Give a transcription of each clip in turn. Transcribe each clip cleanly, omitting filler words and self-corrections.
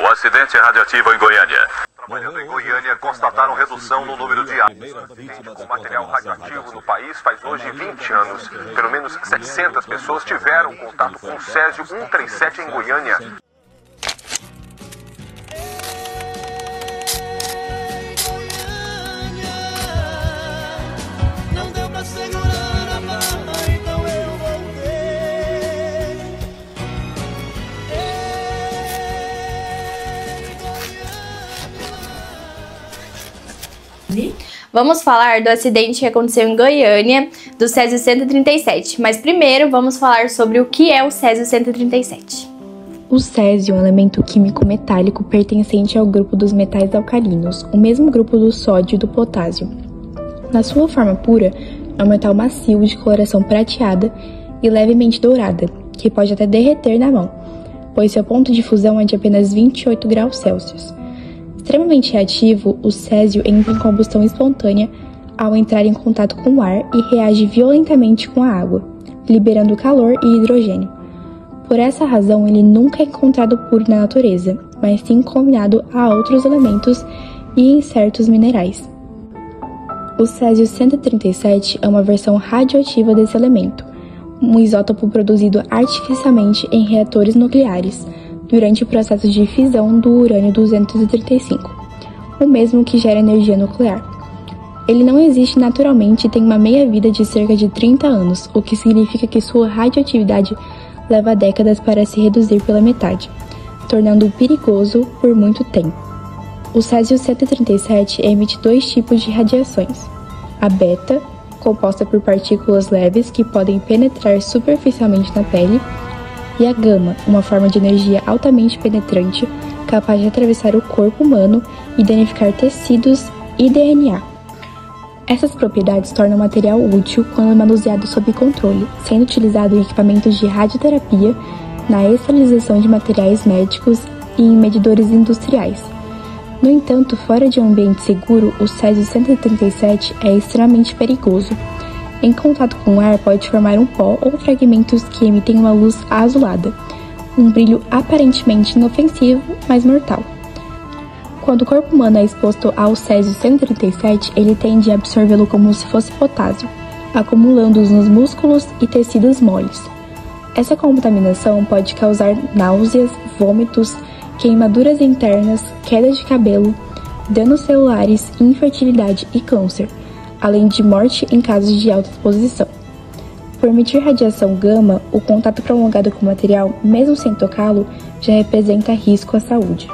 O acidente radioativo em Goiânia. Trabalhando em Goiânia, constataram redução no número de áreas com material radioativo no país faz hoje 20 anos. Pelo menos 700 pessoas tiveram contato com o Césio 137 em Goiânia. Vamos falar do acidente que aconteceu em Goiânia, do Césio 137, mas primeiro vamos falar sobre o que é o Césio 137. O césio é um elemento químico metálico pertencente ao grupo dos metais alcalinos, o mesmo grupo do sódio e do potássio. Na sua forma pura, é um metal macio de coloração prateada e levemente dourada, que pode até derreter na mão, pois seu ponto de fusão é de apenas 28 graus Celsius. Extremamente reativo, o césio entra em combustão espontânea ao entrar em contato com o ar e reage violentamente com a água, liberando calor e hidrogênio. Por essa razão, ele nunca é encontrado puro na natureza, mas sim combinado a outros elementos e em certos minerais. O césio 137 é uma versão radioativa desse elemento, um isótopo produzido artificialmente em reatores nucleares, durante o processo de fissão do urânio-235, o mesmo que gera energia nuclear. Ele não existe naturalmente e tem uma meia-vida de cerca de 30 anos, o que significa que sua radioatividade leva décadas para se reduzir pela metade, tornando-o perigoso por muito tempo. O césio 137 emite dois tipos de radiações: a beta, composta por partículas leves que podem penetrar superficialmente na pele, e a gama, uma forma de energia altamente penetrante, capaz de atravessar o corpo humano e danificar tecidos e DNA. Essas propriedades tornam o material útil quando manuseado sob controle, sendo utilizado em equipamentos de radioterapia, na esterilização de materiais médicos e em medidores industriais. No entanto, fora de um ambiente seguro, o césio 137 é extremamente perigoso. Em contato com o ar, pode formar um pó ou fragmentos que emitem uma luz azulada, um brilho aparentemente inofensivo, mas mortal. Quando o corpo humano é exposto ao césio 137, ele tende a absorvê-lo como se fosse potássio, acumulando-os nos músculos e tecidos moles. Essa contaminação pode causar náuseas, vômitos, queimaduras internas, queda de cabelo, danos celulares, infertilidade e câncer, além de morte em casos de alta exposição. Por emitir radiação gama, o contato prolongado com o material, mesmo sem tocá-lo, já representa risco à saúde.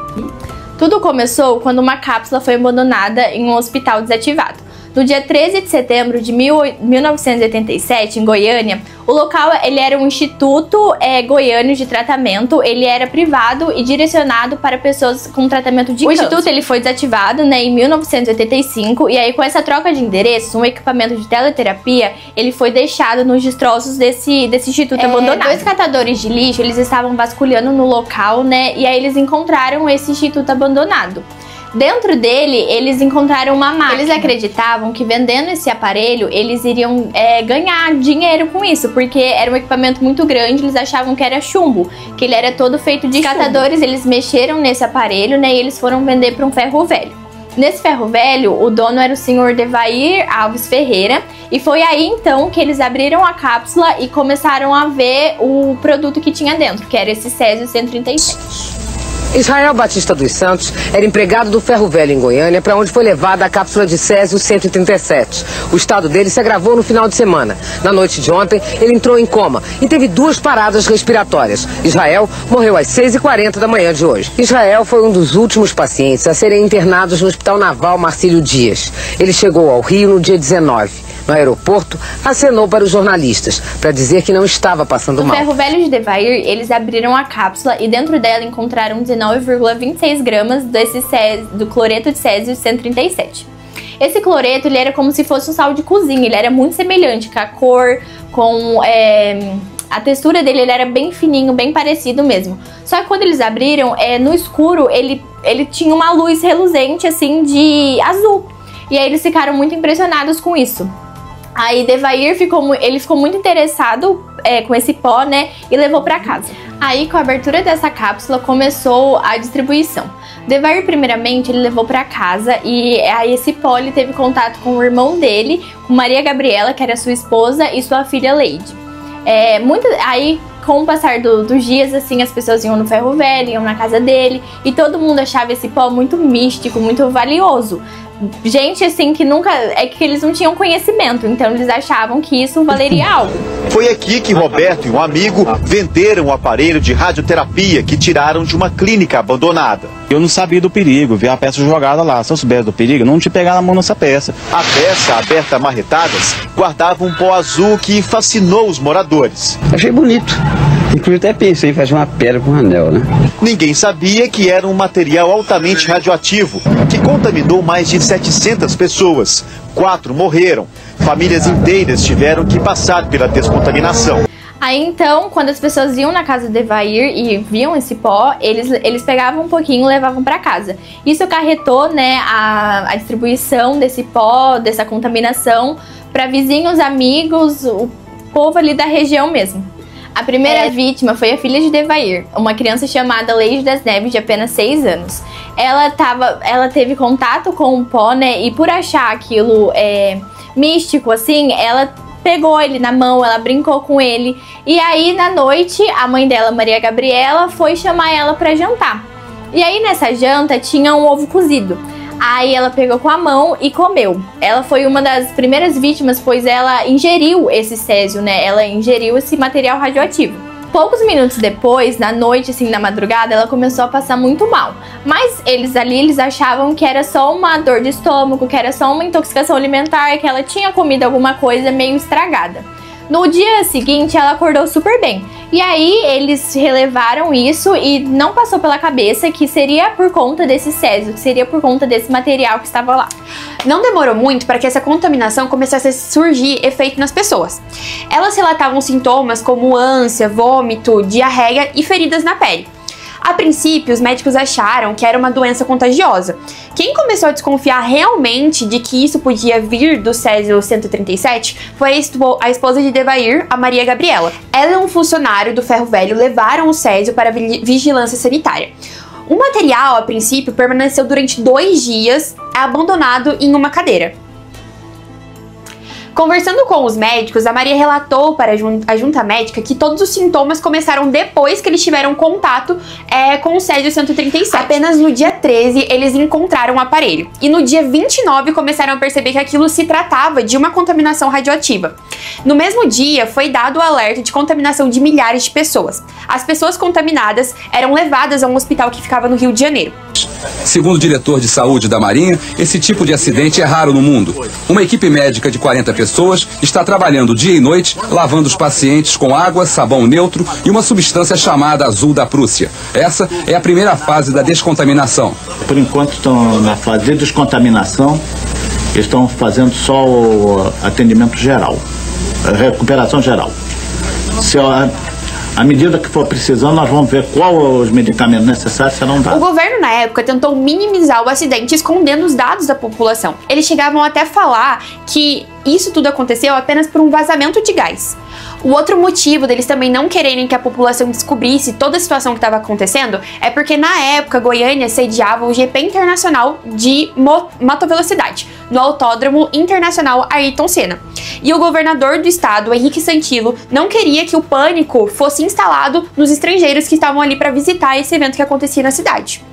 Tudo começou quando uma cápsula foi abandonada em um hospital desativado. No dia 13 de setembro de 1987, em Goiânia, o local ele era um instituto goiano de tratamento, ele era privado e direcionado para pessoas com tratamento de câncer. O instituto ele foi desativado em 1985 e aí com essa troca de endereços, um equipamento de teleterapia ele foi deixado nos destroços desse instituto abandonado. Dois catadores de lixo eles estavam vasculhando no local, e aí eles encontraram esse instituto abandonado. Dentro dele, eles encontraram uma máquina. Eles acreditavam que vendendo esse aparelho, eles iriam ganhar dinheiro com isso, porque era um equipamento muito grande, eles achavam que era chumbo, que ele era todo feito de chumbo. Os catadores, eles mexeram nesse aparelho, e eles foram vender para um ferro velho. Nesse ferro velho, o dono era o senhor Devair Alves Ferreira, e foi aí então que eles abriram a cápsula e começaram a ver o produto que tinha dentro, que era esse césio 137. Israel Batista dos Santos era empregado do Ferro Velho em Goiânia, para onde foi levada a cápsula de césio 137. O estado dele se agravou no final de semana. Na noite de ontem, ele entrou em coma e teve 2 paradas respiratórias. Israel morreu às 6h40 da manhã de hoje. Israel foi um dos últimos pacientes a serem internados no Hospital Naval Marcílio Dias. Ele chegou ao Rio no dia 19. No aeroporto, acenou para os jornalistas, para dizer que não estava passando mal. No Ferro Velho de Devair, eles abriram a cápsula e dentro dela encontraram 19,26 gramas do cloreto de césio 137. Esse cloreto, ele era como se fosse um sal de cozinha, ele era muito semelhante com a cor, com a textura dele, ele era bem fininho, bem parecido mesmo. Só que quando eles abriram, no escuro, ele tinha uma luz reluzente assim de azul. E aí eles ficaram muito impressionados com isso. Aí Devair ficou muito interessado com esse pó, e levou para casa. Aí, com a abertura dessa cápsula, começou a distribuição. Devair, primeiramente, ele levou para casa e aí esse pó ele teve contato com o irmão dele, com Maria Gabriela, que era sua esposa, e sua filha Leide. Aí, com o passar dos dias, assim, as pessoas iam no ferro velho, iam na casa dele, e todo mundo achava esse pó muito místico, muito valioso. Gente, assim, que nunca... É que eles não tinham conhecimento, então eles achavam que isso valeria algo. Foi aqui que Roberto e um amigo venderam o aparelho de radioterapia que tiraram de uma clínica abandonada. Eu não sabia do perigo, vi a peça jogada lá. Se eu soubesse do perigo, eu não tinha pegado a mão nessa peça. A peça, aberta a marretadas, guardava um pó azul que fascinou os moradores. Achei bonito. Inclusive até pensei em fazer uma pedra com um anel, né? Ninguém sabia que era um material altamente radioativo, que contaminou mais de 700 pessoas. 4 morreram. Famílias inteiras tiveram que passar pela descontaminação. Aí então, quando as pessoas iam na casa de Evair e viam esse pó, eles pegavam um pouquinho e levavam para casa. Isso acarretou, né, a distribuição desse pó, dessa contaminação, para vizinhos, amigos, o povo ali da região mesmo. A primeira vítima foi a filha de Devair, uma criança chamada Leide das Neves, de apenas 6 anos. Ela teve contato com o pó, né, e por achar aquilo místico, assim, ela pegou ele na mão, ela brincou com ele. E aí, na noite, a mãe dela, Maria Gabriela, foi chamar ela para jantar. E aí, nessa janta, tinha um ovo cozido. Aí ela pegou com a mão e comeu. Ela foi uma das primeiras vítimas, pois ela ingeriu esse césio, né? Ela ingeriu esse material radioativo. Poucos minutos depois, na noite, assim, na madrugada, ela começou a passar muito mal. Mas eles achavam que era só uma dor de estômago, que era só uma intoxicação alimentar, que ela tinha comido alguma coisa meio estragada. No dia seguinte, ela acordou super bem. E aí, eles relevaram isso e não passou pela cabeça que seria por conta desse césio, que seria por conta desse material que estava lá. Não demorou muito para que essa contaminação começasse a surgir efeito nas pessoas. Elas relatavam sintomas como ânsia, vômito, diarreia e feridas na pele. A princípio, os médicos acharam que era uma doença contagiosa. Quem começou a desconfiar realmente de que isso podia vir do césio 137 foi a esposa de Devair, a Maria Gabriela. Ela e um funcionário do ferro velho levaram o césio para a vigilância sanitária. O material, a princípio, permaneceu durante 2 dias abandonado em uma Conversando com os médicos, a Maria relatou para a junta médica que todos os sintomas começaram depois que eles tiveram contato com o césio 137. Apenas no dia 13 eles encontraram o aparelho. E no dia 29 começaram a perceber que aquilo se tratava de uma contaminação radioativa. No mesmo dia foi dado o alerta de contaminação de milhares de pessoas. As pessoas contaminadas eram levadas a um hospital que ficava no Rio de Janeiro. Segundo o diretor de saúde da Marinha, esse tipo de acidente é raro no mundo. Uma equipe médica de 40 pessoas está trabalhando dia e noite, lavando os pacientes com água, sabão neutro e uma substância chamada azul da Prússia. Essa é a primeira fase da descontaminação. Por enquanto estão na fase de descontaminação, estão fazendo só o atendimento geral, a recuperação geral. À medida que for precisando, nós vamos ver qual os medicamentos necessários serão dados. O governo, na época, tentou minimizar o acidente escondendo os dados da população. Eles chegavam até a falar que isso tudo aconteceu apenas por um vazamento de gás. O outro motivo deles também não quererem que a população descobrisse toda a situação que estava acontecendo é porque, na época, Goiânia sediava o GP Internacional de Motovelocidade, no Autódromo Internacional Ayrton Senna. E o governador do estado, Henrique Santilo, não queria que o pânico fosse instalado nos estrangeiros que estavam ali para visitar esse evento que acontecia na cidade.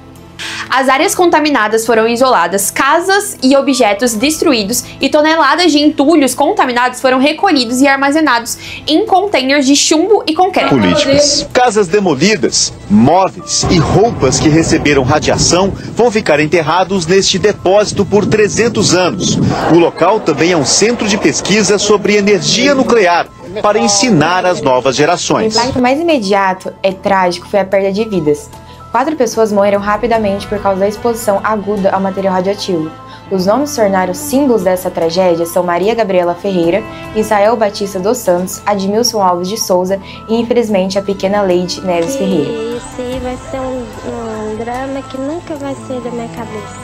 As áreas contaminadas foram isoladas, casas e objetos destruídos e toneladas de entulhos contaminados foram recolhidos e armazenados em containers de chumbo e concreto. Políticas. Casas demolidas, móveis e roupas que receberam radiação vão ficar enterrados neste depósito por 300 anos. O local também é um centro de pesquisa sobre energia nuclear para ensinar as novas gerações. O impacto mais imediato e trágico foi a perda de vidas. 4 pessoas morreram rapidamente por causa da exposição aguda ao material radioativo. Os nomes que se tornaram símbolos dessa tragédia são Maria Gabriela Ferreira, Israel Batista dos Santos, Admilson Alves de Souza e, infelizmente, a pequena Leide Neves Ferreira. Isso aí vai ser um drama que nunca vai sair da minha cabeça.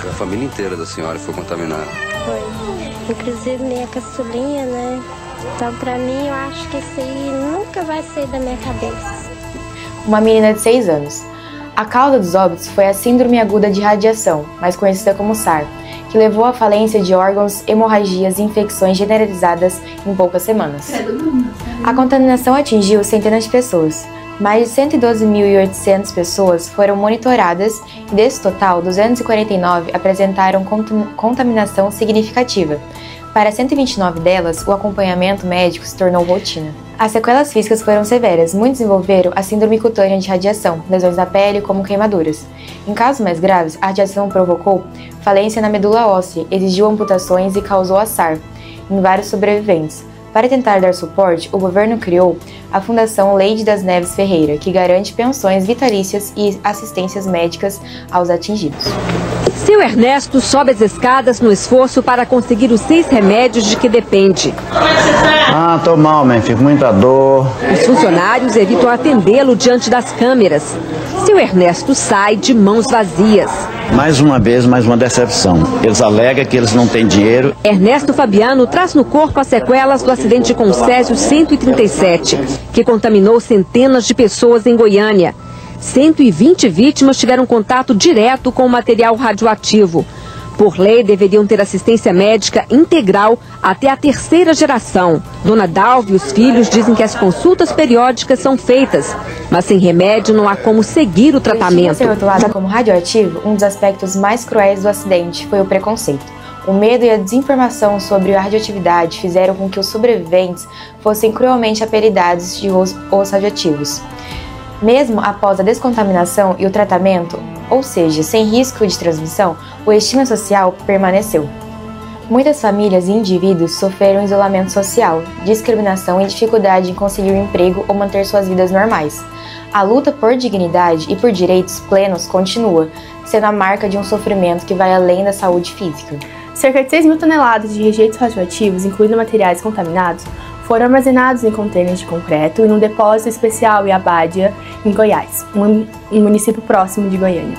A família inteira da senhora foi contaminada. Foi. Inclusive minha caçulinha, né? Então, pra mim, eu acho que isso aí nunca vai sair da minha cabeça. uma menina de 6 anos. A causa dos óbitos foi a síndrome aguda de radiação, mais conhecida como SAR, que levou à falência de órgãos, hemorragias e infecções generalizadas em poucas semanas. A contaminação atingiu centenas de pessoas. Mais de 112.800 pessoas foram monitoradas e, desse total, 249 apresentaram contaminação significativa. Para 129 delas, o acompanhamento médico se tornou rotina. As sequelas físicas foram severas. Muitos desenvolveram a síndrome cutânea de radiação, lesões na pele, como queimaduras. Em casos mais graves, a radiação provocou falência na medula óssea, exigiu amputações e causou SAR em vários sobreviventes. Para tentar dar suporte, o governo criou a Fundação Leide das Neves Ferreira, que garante pensões vitalícias e assistências médicas aos atingidos. Seu Ernesto sobe as escadas no esforço para conseguir os 6 remédios de que depende. Ah, tô mal, man. Fico com muita dor. Os funcionários evitam atendê-lo diante das câmeras. Seu Ernesto sai de mãos vazias. Mais uma vez, mais uma decepção. Eles alegam que eles não têm dinheiro. Ernesto Fabiano traz no corpo as sequelas do acidente com o Césio 137, que contaminou centenas de pessoas em Goiânia. 120 vítimas tiveram contato direto com o material radioativo. Por lei, deveriam ter assistência médica integral até a 3ª geração. Dona Dalva e os filhos dizem que as consultas periódicas são feitas, mas sem remédio não há como seguir o tratamento. Ser rotulada como radioativo, um dos aspectos mais cruéis do acidente foi o preconceito. O medo e a desinformação sobre a radioatividade fizeram com que os sobreviventes fossem cruelmente apelidados de os radioativos. Mesmo após a descontaminação e o tratamento, ou seja, sem risco de transmissão, o estigma social permaneceu. Muitas famílias e indivíduos sofreram isolamento social, discriminação e dificuldade em conseguir um emprego ou manter suas vidas normais. A luta por dignidade e por direitos plenos continua, sendo a marca de um sofrimento que vai além da saúde física. Cerca de 6.000 toneladas de rejeitos radioativos, incluindo materiais contaminados, foram armazenados em contêineres de concreto e num depósito especial em Abádia, em Goiás, um município próximo de Goiânia.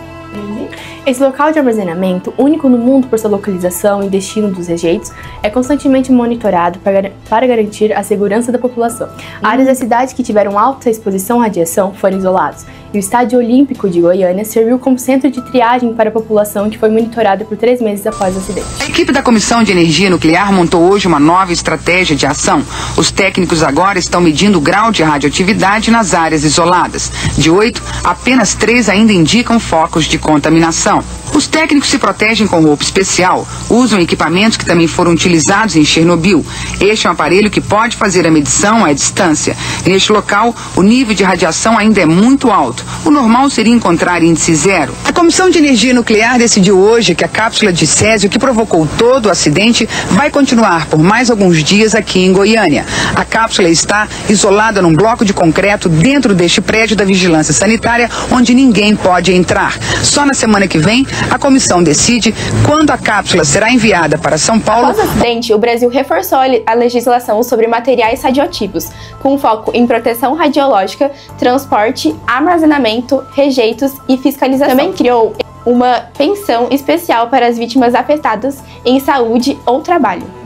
Esse local de armazenamento, único no mundo por sua localização e destino dos rejeitos, é constantemente monitorado para garantir a segurança da população. Áreas da cidade que tiveram alta exposição à radiação foram isoladas, e o Estádio Olímpico de Goiânia serviu como centro de triagem para a população que foi monitorada por 3 meses após o acidente. A equipe da Comissão de Energia Nuclear montou hoje uma nova estratégia de ação. Os técnicos agora estão medindo o grau de radioatividade nas áreas isoladas. De 8, apenas 3 ainda indicam focos de contaminação. Os técnicos se protegem com roupa especial, usam equipamentos que também foram utilizados em Chernobyl. Este é um aparelho que pode fazer a medição à distância. Neste local, o nível de radiação ainda é muito alto. O normal seria encontrar índice 0. A Comissão de Energia Nuclear decidiu hoje que a cápsula de césio que provocou todo o acidente vai continuar por mais alguns dias aqui em Goiânia. A cápsula está isolada num bloco de concreto dentro deste prédio da Vigilância Sanitária, onde ninguém pode entrar. Só na semana que vem, a comissão decide quando a cápsula será enviada para São Paulo. Após o acidente, o Brasil reforçou a legislação sobre materiais radioativos, com foco em proteção radiológica, transporte, armazenamento, rejeitos e fiscalização. Também criou uma pensão especial para as vítimas afetadas em saúde ou trabalho.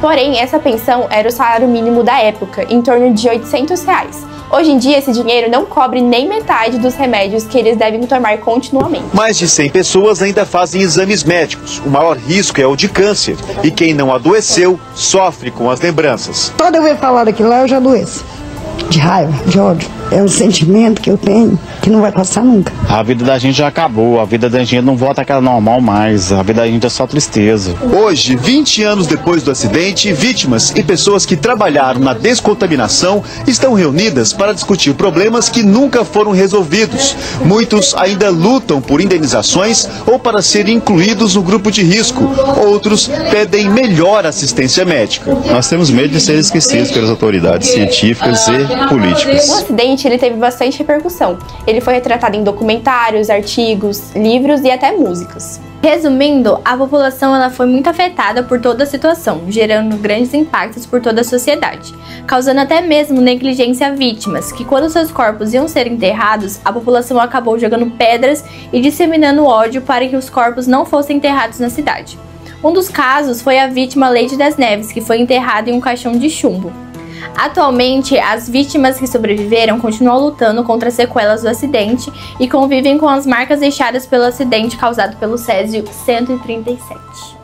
Porém, essa pensão era o salário mínimo da época, em torno de R$ 800. Hoje em dia, esse dinheiro não cobre nem metade dos remédios que eles devem tomar continuamente. Mais de 100 pessoas ainda fazem exames médicos. O maior risco é o de câncer. E quem não adoeceu, sofre com as lembranças. Toda vez falar daquilo lá, eu já adoeço. De raiva, de ódio. É um sentimento que eu tenho que não vai passar nunca. A vida da gente já acabou, a vida da gente não volta àquela normal mais, a vida da gente é só tristeza. Hoje, 20 anos depois do acidente, vítimas e pessoas que trabalharam na descontaminação estão reunidas para discutir problemas que nunca foram resolvidos. Muitos ainda lutam por indenizações ou para serem incluídos no grupo de risco. Outros pedem melhor assistência médica. Nós temos medo de ser esquecidos pelas autoridades científicas e políticas. O acidente ele teve bastante repercussão. Ele foi retratado em documentários, artigos, livros e até músicas. Resumindo, a população ela foi muito afetada por toda a situação, gerando grandes impactos por toda a sociedade, causando até mesmo negligência a vítimas, que quando seus corpos iam ser enterrados, a população acabou jogando pedras e disseminando ódio para que os corpos não fossem enterrados na cidade. Um dos casos foi a vítima Leide das Neves, que foi enterrada em um caixão de chumbo. Atualmente, as vítimas que sobreviveram continuam lutando contra as sequelas do acidente e convivem com as marcas deixadas pelo acidente causado pelo Césio 137.